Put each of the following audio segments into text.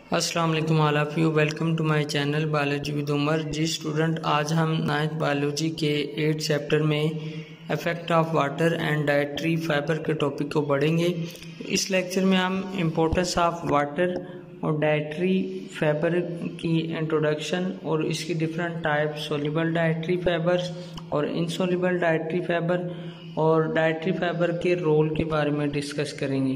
अस्सलाम वालेकुम all of you. Welcome to my channel biology with Umar. जी स्टूडेंट, आज हम 9th बायोलॉजी के 8 चैप्टर में effect of water and dietary fibre के टॉपिक को पढ़ेंगे। इस लेक्चर में हम इम्पोर्टेंस ऑफ वाटर और डाइटरी फाइबर की इंट्रोडक्शन और इसकी different type, soluble dietary fibres और इनसोल्यूबल डाइटरी फाइबर और डाइटरी फाइबर के रोल के बारे में डिस्कस करेंगे।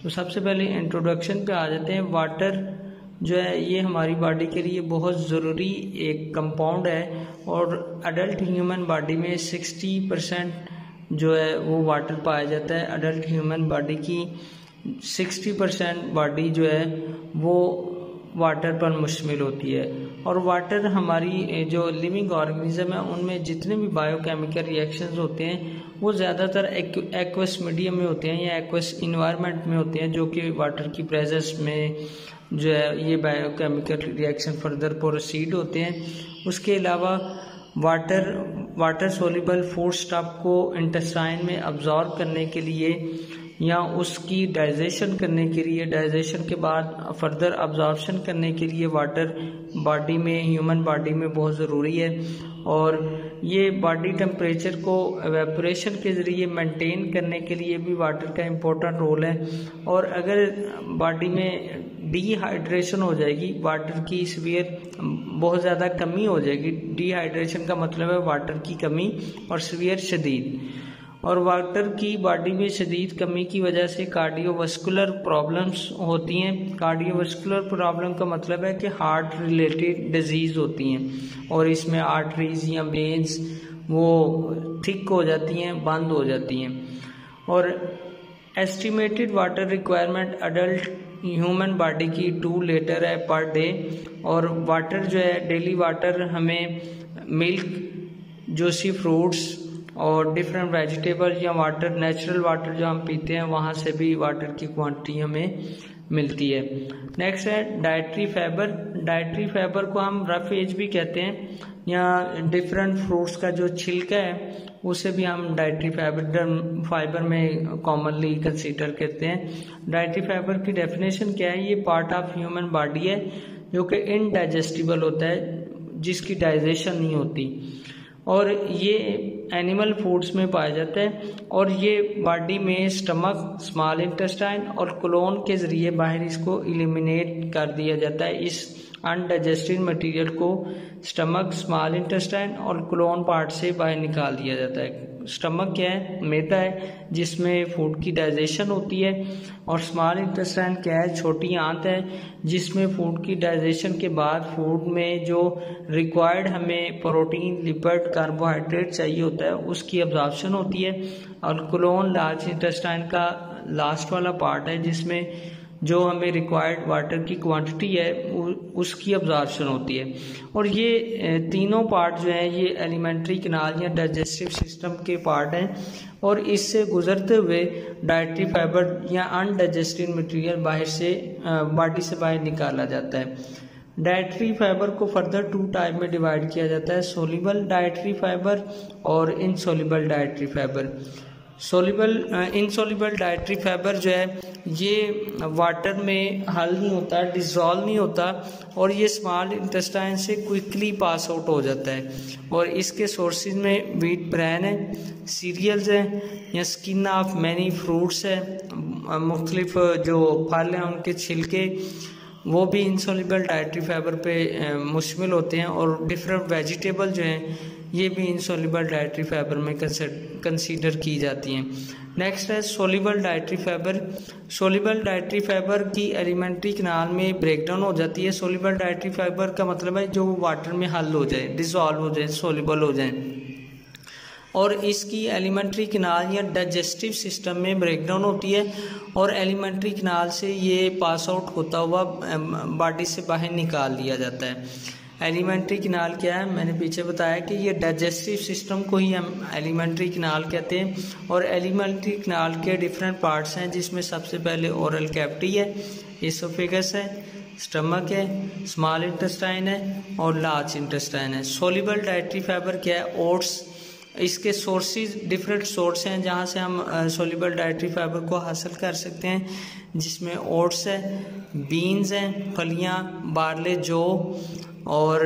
तो सबसे पहले इंट्रोडक्शन पे आ जाते हैं। वाटर जो है ये हमारी बॉडी के लिए बहुत ज़रूरी एक कंपाउंड है और अडल्ट ह्यूमन बॉडी में 60% जो है वो वाटर पाया जाता है। अडल्ट ह्यूमन बॉडी की 60% बॉडी जो है वो वाटर पर मुश्तमिल होती है। और वाटर हमारी जो लिविंग ऑर्गेनिज्म है उनमें जितने भी बायोकेमिकल रिएक्शंस होते हैं वो ज़्यादातर एक्वस मीडियम में होते हैं या एक्वस इन्वायरमेंट में होते हैं, जो कि वाटर की प्रेजेंस में जो है ये बायोकेमिकल रिएक्शन फर्दर प्रोसीड होते हैं। उसके अलावा वाटर सोल्यूबल फूड स्टफ को इंटेस्टाइन में अब्जॉर्ब करने के लिए या उसकी डाइजेशन करने के लिए, डाइजेशन के बाद फर्दर अब्जॉर्प्शन करने के लिए वाटर बॉडी में, ह्यूमन बॉडी में बहुत ज़रूरी है। और ये बॉडी टेम्परेचर को एवेपोरेशन के ज़रिए मेंटेन करने के लिए भी वाटर का इम्पोर्टेंट रोल है। और अगर बॉडी में डिहाइड्रेशन हो जाएगी, वाटर की सीवियर बहुत ज़्यादा कमी हो जाएगी। डिहाइड्रेशन का मतलब है वाटर की कमी और सीवियर शदीद। और वाटर की बॉडी में शदीद कमी की वजह से कार्डियोवास्कुलर प्रॉब्लम्स होती हैं। कार्डियोवास्कुलर प्रॉब्लम का मतलब है कि हार्ट रिलेटेड डिजीज़ होती हैं और इसमें आर्टरीज या वेन्स वो थिक हो जाती हैं, बंद हो जाती हैं। और estimated water requirement adult human body की 2 लीटर है पर डे। और वाटर जो है डेली वाटर हमें मिल्क, जूसी फ्रूट्स और डिफरेंट वेजिटेबल या वाटर, नेचुरल वाटर जो हम पीते हैं वहाँ से भी वाटर की क्वांटिटी हमें मिलती है। नेक्स्ट है डाइटरी फाइबर। डाइटरी फाइबर को हम रफ एज भी कहते हैं या डिफरेंट फ्रूट्स का जो छिलका है उसे भी हम डाइटरी फाइबर में कॉमनली कंसीडर करते हैं। डाइटरी फाइबर की डेफिनेशन क्या है? ये पार्ट ऑफ ह्यूमन बॉडी है जो कि इनडाइजेस्टिबल होता है, जिसकी डाइजेशन नहीं होती और ये एनिमल फूड्स में पाया जाता है। और ये बॉडी में स्टमक, स्मॉल इंटेस्टाइन और कोलोन के जरिए बाहर इसको एलिमिनेट कर दिया जाता है। इस अनडाइजेस्टेड मटेरियल को स्टमक, स्मॉल इंटेस्टाइन और कोलोन पार्ट से बाहर निकाल दिया जाता है। स्टमक क्या है? मैदा है जिसमें फूड की डाइजेशन होती है। और स्मॉल इंटेस्टाइन क्या है? छोटी आंत है जिसमें फूड की डाइजेशन के बाद फूड में जो रिक्वायर्ड हमें प्रोटीन, लिपिड, कार्बोहाइड्रेट चाहिए होता है उसकी अब्जॉर्प्शन होती है। और कोलोन लार्ज इंटेस्टाइन का लास्ट वाला पार्ट है जिसमें जो हमें रिक्वायर्ड वाटर की क्वांटिटी है उसकी अब्जॉर्प्शन होती है। और ये तीनों पार्ट जो हैं ये एलिमेंट्री कैनाल या डाइजेस्टिव सिस्टम के पार्ट हैं और इससे गुजरते हुए डाइटरी फाइबर या अनडाइजेस्टेड मटेरियल बाहर से बॉडी से बाहर निकाला जाता है। डाइटरी फाइबर को फर्दर 2 टाइप में डिवाइड किया जाता है, सोल्यूबल डाइटरी फाइबर और insoluble dietary fibre. Insoluble dietary fibre जो है ये वाटर में हल नहीं होता, डिसॉल्व नहीं होता और ये स्मॉल इंटेस्टाइन से क्विकली पास आउट हो जाता है। और इसके सोर्सेज में व्हीट ब्रैन है, सीरियल्स हैं या स्किन ऑफ मैनी फ्रूट्स है, मुख्तलिफ जो फल हैं उनके छिलके वो भी इंसोल्यूबल डाइटरी फाइबर पे मुश्तमिल होते हैं। और डिफरेंट वेजिटेबल जो हैं ये भी इंसोल्यूबल डाइटरी फाइबर में कंसीडर की जाती हैं। नेक्स्ट है soluble dietary fibre. Soluble dietary fibre की एलिमेंट्री कैनाल में ब्रेकडाउन हो जाती है। सोल्यूबल डाइटरी फाइबर का मतलब है जो वाटर में हल हो जाए, डिसॉल्व हो जाए, सोल्यूबल हो जाए। और इसकी एलिमेंट्री कैनाल या डाइजेस्टिव सिस्टम में ब्रेकडाउन होती है और एलिमेंट्री कैनाल से ये पास आउट होता हुआ बॉडी से बाहर निकाल दिया जाता है। एलिमेंट्री कैनाल क्या है? मैंने पीछे बताया कि ये डाइजेस्टिव सिस्टम को ही हम एलिमेंट्री कैनाल कहते हैं। और एलिमेंट्री कैनाल के डिफरेंट पार्ट्स हैं जिसमें सबसे पहले ओरल कैविटी है, इसोफेगस है, स्टमक है, स्मॉल इंटेस्टाइन है और लार्ज इंटेस्टाइन है। सोल्यूबल डाइटरी फाइबर क्या है? ओट्स, इसके सोर्सेज डिफरेंट सोर्स हैं जहाँ से हम सोल्यूबल डाइटरी फाइबर को हासिल कर सकते हैं, जिसमें ओट्स है, बीन्स हैं, फलियाँ, बार्ले, जौ और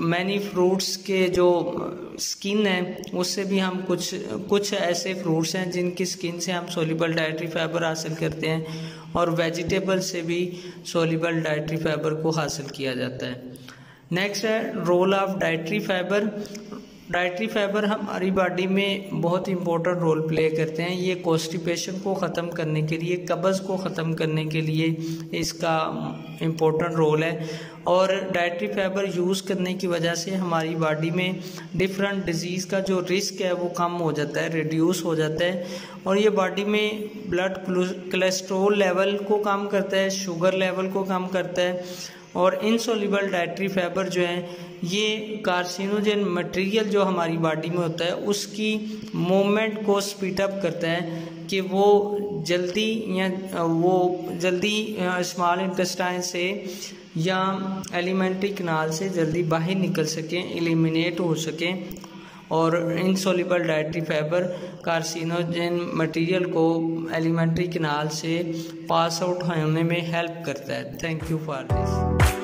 मैनी फ्रूट्स के जो स्किन है उससे भी हम कुछ ऐसे फ्रूट्स हैं जिनकी स्किन से हम सोल्यूबल डाइटरी फाइबर हासिल करते हैं, और वेजिटेबल से भी सोल्यूबल डाइटरी फाइबर को हासिल किया जाता है। नेक्स्ट है role of dietary fibre. Dietary fibre हमारी बॉडी में बहुत इंपॉर्टेंट रोल प्ले करते हैं। ये कॉन्स्टिपेशन को ख़त्म करने के लिए, कब्ज़ को ख़त्म करने के लिए इसका इम्पोर्टेंट रोल है, और डाइटरी फाइबर यूज़ करने की वजह से हमारी बॉडी में डिफरेंट डिजीज़ का जो रिस्क है वो कम हो जाता है, रिड्यूस हो जाता है, और ये बॉडी में ब्लड कोलेस्ट्रॉल लेवल को कम करता है, शुगर लेवल को कम करता है, और इनसोल्यूबल डाइटरी फाइबर जो है ये कार्सिनोजेन मटेरियल जो हमारी बॉडी में होता है उसकी मूवमेंट को स्पीड अप करता है कि वो जल्दी स्मॉल इंटेस्टाइन से या एलिमेंट्री कैनाल से जल्दी बाहर निकल सकें, एलिमिनेट हो सकें, और insoluble dietary fibre carcinogen material को एलिमेंट्री कैनाल से पास आउट होने में हेल्प करता है। Thank you for this.